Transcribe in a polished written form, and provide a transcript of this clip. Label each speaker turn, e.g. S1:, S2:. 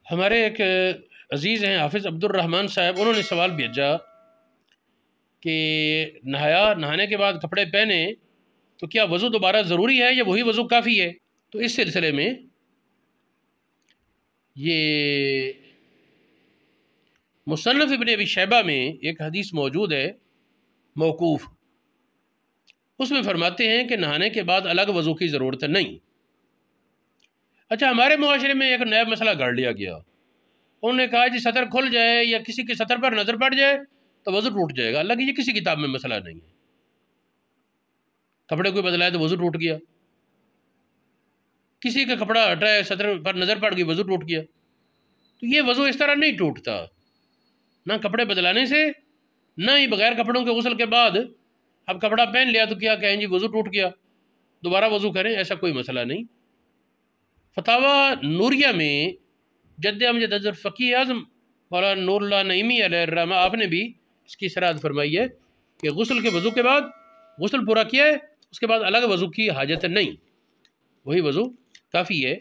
S1: ہمارے ایک عزیز ہیں حافظ عبد الرحمن صاحب، انہوں نے سوال بھیجا کہ نہانے کے بعد کپڑے پہنے تو کیا وضو دوبارہ ضروری ہے یا وہی وضو کافی ہے؟ تو اس سلسلے میں یہ مصنف ابن ابی شیبہ میں ایک حدیث موجود ہے موقوف، اس میں فرماتے ہیں کہ نہانے کے بعد الگ وضو کی ضرورت نہیں۔ اچھا، ہمارے معاشرے میں ایک نیا مسئلہ گھڑ لیا گیا، انہوں نے کہا جی سطر کھل جائے یا کسی کے سطر پر نظر پڑ جائے تو وضو ٹوٹ جائے گا۔ اللہ کی یہ کسی کتاب میں مسئلہ نہیں ہے۔ کپڑے کوئی بدلائے تو وضو ٹوٹ گیا، کسی کا کپڑا ہٹائے سطر پر نظر پڑ گئی وضو ٹوٹ گیا۔ تو یہ وضو اس طرح نہیں ٹوٹتا، نہ کپڑے بدلانے سے، نہ ہی بغیر کپڑوں کے غسل کے بعد اب کپڑا پہن لیا تو کیا کہیں جی وضو ٹوٹ گیا دوبارہ وضو کریں، ایسا کوئی مسئلہ نہیں۔ فتاوی نوریہ میں جد امجد حضرت فقیہ اعظم مولانا نور اللہ نعیمی علیہ الرحمہ آپ نے بھی اس کی سرحد فرمائی ہے کہ غسل کے وضو کے بعد غسل پورا کیا ہے، اس کے بعد الگ وضو کی حاجت نہیں، وہی وضو کافی ہے۔